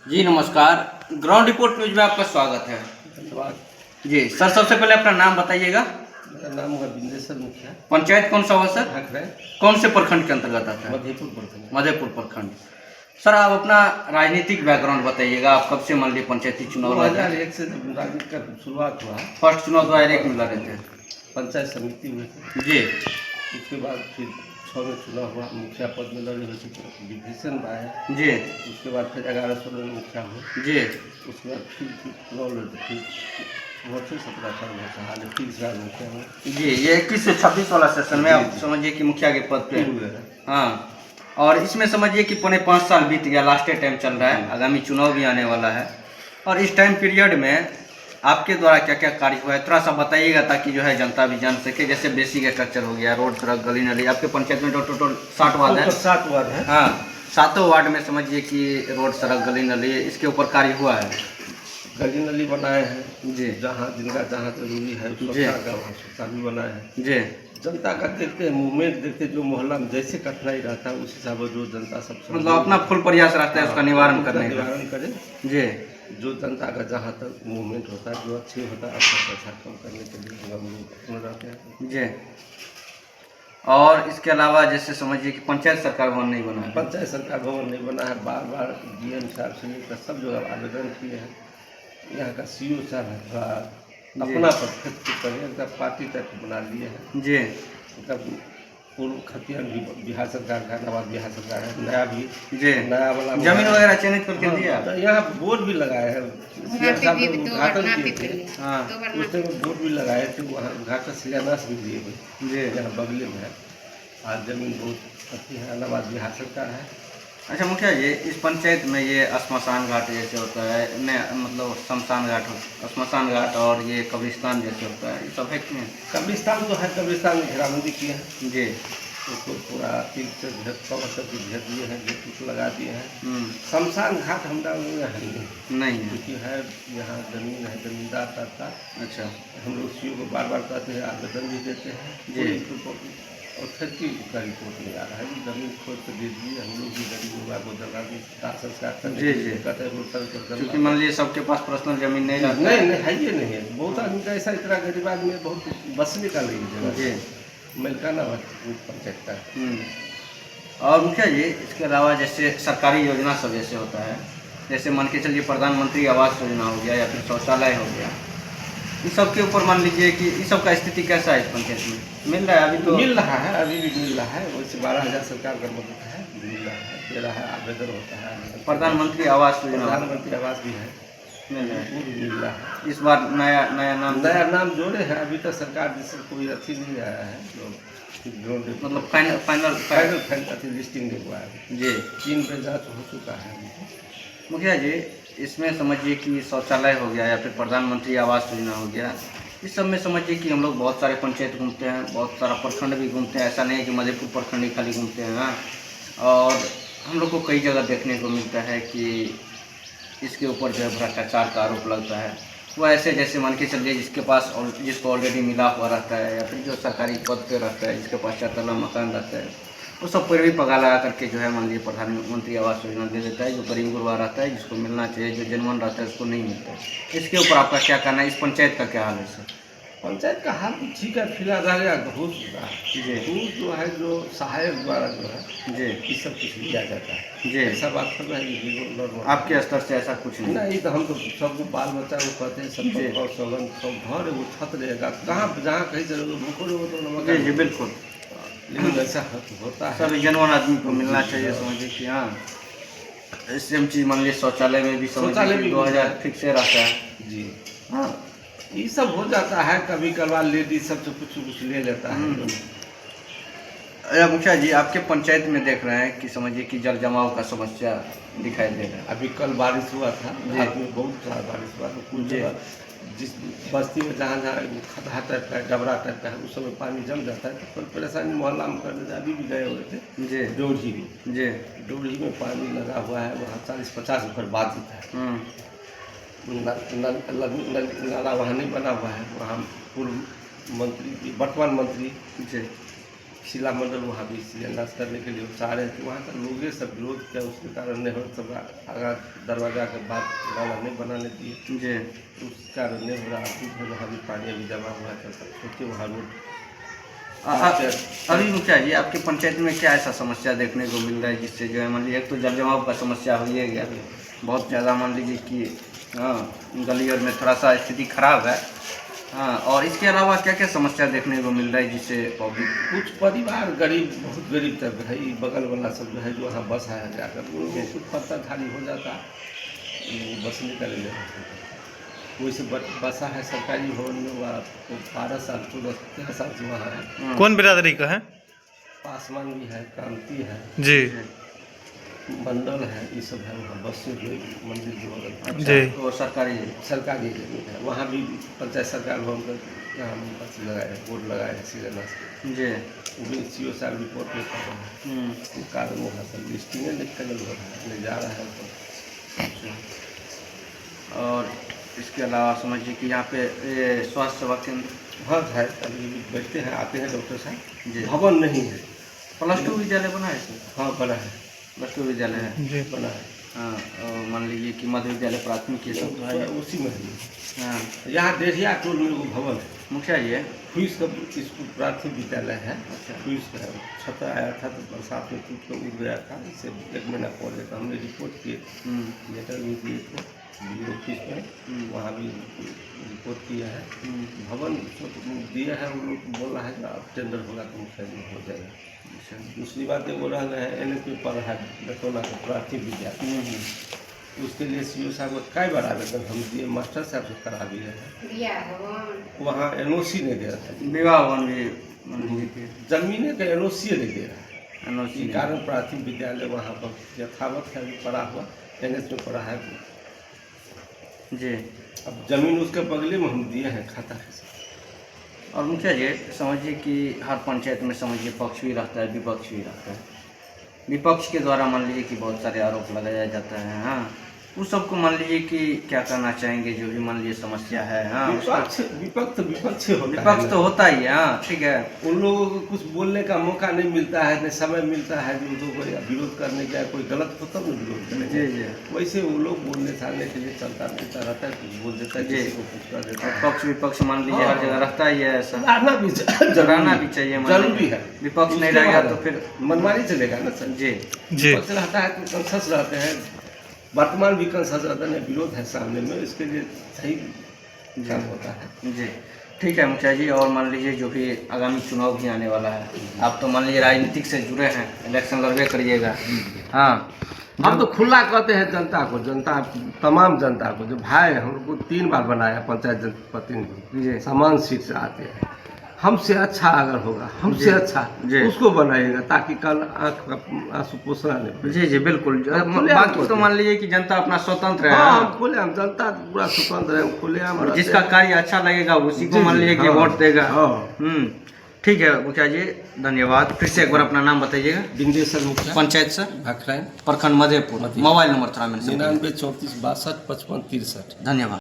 जी नमस्कार। Ground report news में आपका स्वागत है। धन्यवाद। जी सर, सबसे पहले अपना नाम बताइएगा। मेरा नाम है बिंदेश्वर मुखिया। पंचायत कौन सा हुआ सर? हकरे कौन से प्रखंड के अंतर्गत आता है? मधेपुर प्रखंड। मधेपुर प्रखंड। सर आप अपना राजनीतिक बैकग्राउंड बताइएगा। आप कब से मान लीजिए पंचायती चुनाव लड़ रहे हैं? 2001 से जब राजनीति का शुरुआत हुआ, फर्स्ट चुनाव 2001 में लड़े थे। पंचायत समिति हुए थे। जी उसके बाद फिर 6 में चुनाव हुआ, मुखिया पद में लड़े हुए थे, विभीषण आए। जी उसके बाद फिर 11-16 में मुखिया हुए। जी उसके बाद फिर चुनाव लड़े, फिर वहाँ से 17-18 हाल फिर इस बार मुखिया हुए। जी, ये 21 से 26 वाला सेशन में आप जी। समझिए कि मुखिया के पद पे हुए हैं। हाँ, और इसमें समझिए कि पौने 5 साल बीत गया, लास्ट टाइम चल रहा है, आगामी चुनाव भी आने वाला है। और इस टाइम पीरियड में आपके द्वारा क्या क्या कार्य हुआ है थोड़ा सा बताइएगा, ताकि जो है जनता भी जान सके। जैसे बेसिक स्ट्रक्चर हो गया, रोड, सड़क, गली नली। आपके पंचायत में टोटल 60 वार्ड है। 7 वार्ड है। हाँ, 7 वार्ड में समझिए कि रोड, सड़क, गली नली, इसके ऊपर कार्य हुआ है। गली नली बनाए हैं जी जहाँ जिनका जहाँ जरूरी है, जी। उसका भी बनाए हैं। जी जनता का देखते हैं, मूवमेंट देखते हैं, जो मोहल्ला में जैसे कठिनाई रहता है उस हिसाब से जो जनता सब मतलब अपना फुल प्रयास रहता है उसका निवारण करने का। निवारण करे। जी जो जनता का जहाँ तक मूवमेंट होता है, जो अच्छे होता है, अच्छा कम करने के लिए हम लोग अपना रहते हैं। जी। और इसके अलावा जैसे समझिए कि पंचायत सरकार भवन नहीं बना है। पंचायत सरकार भवन नहीं बना है, बार बार डीएम साहब से लेकर सब जगह आवेदन किए हैं। यहाँ का सीओ साहब है, थोड़ा अपना पर पार्टी तक बना लिए हैं। जी तब पूर्व खतियान भी बिहार सरकार का, नवाज बिहार सरकार है, नया भी जी नया वाला जमीन वगैरह चयनित करके हाँ, दिया। तो यहाँ बोर्ड भी लगाए हैं। उद्घाटन किए थे, हाँ उस टाइम बोर्ड भी लगाए थे, वहाँ उद्घाटन शिलान्यास भी दिए हुए। जी। यहाँ बगले में है। आज जमीन बहुत अच्छी है, नवाज बिहार सरकार है। अच्छा मुखिया जी, इस पंचायत में ये श्मशान घाट जैसे होता है, मतलब शमशान घाट, श्मशान घाट और ये कब्रिस्तान जैसे होता है, ये सब है कि नहीं? कब्रिस्तान तो है, कब्रिस्तान में घेराबंदी की है। जी उसको पूरा तिल से कवर करके घेर दिए हैं, गेट उट लगा दिए हैं। हम्म, शमशान घाट हमारा यहाँ नहीं, नहीं है। क्योंकि है यहाँ जमीन है, जमींदार का। अच्छा हम लोग सीओ को बार बार कहते हैं, आवेदन भी देते हैं। जी। और खेती का रिपोर्ट नहीं आ रहा है कि जमीन खोद कर दे दीजिए, हम लोग भी गरीब लोग को जगह भी संस्कार करने जी, के लिए जी। कहते हैं, रोड सड़क पर क्योंकि मान लीजिए सबके पास पर्सनल जमीन नहीं रहता नहीं है। नहीं है, ये नहीं है। बहुत आदमी का ऐसा, इतना गरीब आदमी है, बहुत बसने का नहीं जगह। जी मलकाना पंचायत का। और मुखिया जी, इसके अलावा जैसे सरकारी योजना सब जैसे होता है, जैसे मान के चलिए प्रधानमंत्री आवास योजना हो गया या फिर शौचालय हो गया, इन सब के ऊपर मान लीजिए कि इस सब का स्थिति कैसा है इस पंचायत में? मिल रहा है अभी तो? मिल रहा है, अभी भी मिल रहा है। वैसे 12,000 सरकार का मदद है, मिल रहा है, दे रहा है, आवेदन होता है। प्रधानमंत्री आवास योजना प्रधानमंत्री आवास भी है, मिल रहा है। वो भी मिल रहा है। इस बार नया नया नाम जोड़े हैं। अभी तक सरकार जिससे कोई अथी नहीं आया है, जो मतलब फाइनल अथी लिस्टिंग नहीं हुआ है। जी। 3 पे जाँच हो चुका है अभी। मुखिया जी, इसमें समझिए कि शौचालय हो गया या फिर प्रधानमंत्री आवास योजना हो गया, इस सब में समझिए कि हम लोग बहुत सारे पंचायत घूमते हैं, बहुत सारा प्रखंड भी घूमते हैं। ऐसा नहीं है कि मधेपुर प्रखंड ही खाली घूमते हैं। हाँ, और हम लोग को कई जगह देखने को मिलता है कि इसके ऊपर जो है भ्रष्टाचार का आरोप लगता है। वो ऐसे जैसे मान के चलिए जिसको ऑलरेडी मिला हुआ रहता है या फिर जो सरकारी पद पे रहता है, जिसके पास 4 तल्ला मकान रहता है, वो सब पर भी पगा लगा करके जो है मान लीजिए प्रधानमंत्री आवास योजना दे देता है। जो गरीब गुरबा रहता है, जिसको मिलना चाहिए, जो जेन्युइन रहता है, उसको नहीं मिलता है। इसके ऊपर आपका क्या कहना है? इस पंचायत का क्या हाल है सर? पंचायत का हाल ठीक है, फिलहाल रह गया घूस का। जी घूस जो है, जो सहायक द्वारा जो है, जी ये सब कुछ लिया जाता है। जी। ऐसा बात कर रहा है कि नॉर्मल आपके स्तर से ऐसा कुछ नहीं? नहीं, तो हम तो सबको बाल बच्चा को कहते हैं, सब जी। और सगन सब घर एगो छत रहेगा, कहाँ जहाँ कहीं चलोगे भूखो रहोगे तो जी नमक। जी बिल्कुल। लेकिन ऐसा होता है। सभी जेन्युइन आदमी को मिलना चाहिए, समझिए कि हाँ। सेम चीज़ मान लीजिए शौचालय में भी शौचालय समझिए भी 2000 फिक्स रहता है। जी। हाँ ये सब हो जाता है, कभी कभार लेडीज सब तो कुछ ले लेता है। अरे मुखिया जी, आपके पंचायत में देख रहे हैं कि समझिए कि जल जमाव का समस्या दिखाई दे रहा है। अभी कल बारिश हुआ था, रात में बहुत सारा बारिश हुआ, तो कुछ जगह जिस बस्ती में जहाँ जहाँ खतहा टाइप का, डबरा टाइप का है, उस समय पानी जम जाता है, तो कल परेशानी मोहल्ला में कर देते। अभी भी गए हुए थे जी डोरही में। जी डोरही में पानी लगा हुआ है, वहाँ 40-50 घर बाधित है। नाला वहाँ नहीं बना हुआ है। वहाँ पूर्व मंत्री, वर्तमान मंत्री जी शिला मंडल वहाँ भी शिलान्यास करने के लिए वो चाह रहे थे, वहाँ का लोग सब विरोध किया, उसके कारण नेहरू सब आगा दरवाजा के बाद नाला नहीं बनाने दिए, जी उस कारण नहीं हो रहा। फिर वहाँ भी पानी अभी जमा हुआ था, सोचिए वहाँ रोड अभी मुखिया जी आपके पंचायत में क्या ऐसा समस्या देखने को मिल रहा है जिससे जो है मान लीजिए एक तो जल जमाव का समस्या हो ही गया, बहुत ज़्यादा मान लीजिए कि हाँ गली और में थोड़ा सा स्थिति खराब है, हाँ, और इसके अलावा क्या क्या समस्या देखने को मिल रहा है जिससे पब्लिक कुछ परिवार गरीब, बहुत गरीब तक है, बगल वाला सब जो है जो वहाँ बस आया जाकर उनको कुछ पत्ताधारी हो जाता, वो बस निकल गया। वैसे बसा है सरकारी भवन में, वह 12 साल 13 साल से वहाँ है। कौन बिरादरी का है? पासवान भी है, क्रांति है जी मंडल है, ये सब है वहाँ बस से जो मंदिर जो बगल जी तो सरकारी सरकारी जमीन है, वहाँ भी पंचायत सरकार भवन का यहाँ बस लगाए हैं, बोर्ड लगाए हैं शिलान्यास के, जी वो भी CO साहब रिपोर्ट में कर रहे हैं, वो कारण वहाँ सब लिस्टिंग निकल हो रहा है, ले जा रहा है तो। और इसके अलावा समझिए कि यहाँ पे ये स्वास्थ्य सेवा केंद्र हाँ है, अभी बैठते हैं, आते हैं डॉक्टर साहब, जी भवन नहीं है। +2 विद्यालय बना है इसमें, हाँ बना है, +2 विद्यालय है, जी बना है, हाँ, और मान लीजिए कि मध्य विद्यालय प्राथमिक ये सब तो है। उसी में है। हाँ यहाँ डेढ़िया टोल में वो भवन है, मुखिया जी फीस का स्कूल प्राथमिक विद्यालय है, अच्छा। फीस का है, छत आया था तो बरसात में टूट कर उड़ गया था, इससे 1 महीना पहले का हमने रिपोर्ट किए, लेटर भी दिए थे BDO ऑफिस में, वहाँ भी रिपोर्ट किया है। भवन दिया है, वो लोग बोल रहा है कि अब टेंडर होगा तो मुखिया जी हो जाएगा। अच्छा दूसरी बात है वो रह गए हैं NLP पर है बटोला का प्राथमिक विद्यालय, उसके लिए CO साहब को कई बार आवेदन हम दिए, मास्टर साहब से करा भी है, वहाँ NOC नहीं दे रहा था, विवाह भवन भी मान लीजिए कि जमीने का NOC नहीं दे रहा है, NOC इसी कारण प्राथमिक विद्यालय वहाँ पर यथावत है, अभी पड़ा हुआ NH में पड़ा है। जी। अब जमीन उसके बगले में हम दिए हैं खाता के साथ। और मुखिया जी समझिए कि हर पंचायत में समझिए पक्ष भी रहता है, विपक्ष भी रहता है। विपक्ष के द्वारा मान लीजिए कि बहुत सारे आरोप लगाया जाता है, हाँ, उस सबको मान लीजिए कि क्या करना चाहेंगे, जो भी मान लीजिए समस्या है, हाँ, विपक्ष विपक्ष होता है विपक्ष ना। तो होता ही है, हाँ ठीक है, उन लोगों को कुछ बोलने का मौका नहीं मिलता है, न समय मिलता है जो उनको कोई विरोध करने का, कोई गलत हो तब न विरोध जी करेंगे। जी, वैसे वो लोग बोलने छाड़ने के लिए चलता रहता है, कुछ बोल देता है, जी। किसी को कुछ कर देता है। पक्ष विपक्ष मान लीजिए हर जगह रहता ही है ऐसा, रहना भी रहना भी चाहिए, मान लीजिए। जरूरी है। विपक्ष नहीं उसके रहेगा बाद तो फिर मनमानी चलेगा ना सर। जी जी विपक्ष रहता है तो कंसस रहते हैं, वर्तमान भी कंसस रहता है, विरोध है सामने में, इसके लिए सही काम होता है। जी ठीक है मुखिया जी। और मान लीजिए जो भी आगामी चुनाव भी आने वाला है, आप तो मान लीजिए राजनीतिक से जुड़े हैं, इलेक्शन लड़बे करिएगा, हाँ, हम तो खुला कहते हैं जनता को, जनता तमाम जनता को, जो भाई हम लोग को 3 बार बनाया पंचायत जनप्रतिनिधि, जी समान सीट से आते हैं, हमसे अच्छा अगर होगा, हमसे अच्छा जी। उसको बनाइएगा, ताकि कल आँख का आंसू पोसना नहीं पड़े। जी जी बिल्कुल। हम खुले आम बाकी तो मान लीजिए कि जनता अपना स्वतंत्र है, हाँ, हाँ, हम खुले हम जनता पूरा स्वतंत्र है, हम खुले हम और जिसका कार्य अच्छा लगेगा उसी को मान लीजिए कि वोट देगा। ठीक है मुखिया जी, धन्यवाद। फिर से एक बार अपना नाम बताइएगा। बिंदेश्वर मुखिया, पंचायत सर, भाखराइन, प्रखंड मधेपुर, मोबाइल नंबर थोड़ा मेरे से 99 34 62 55 63। धन्यवाद।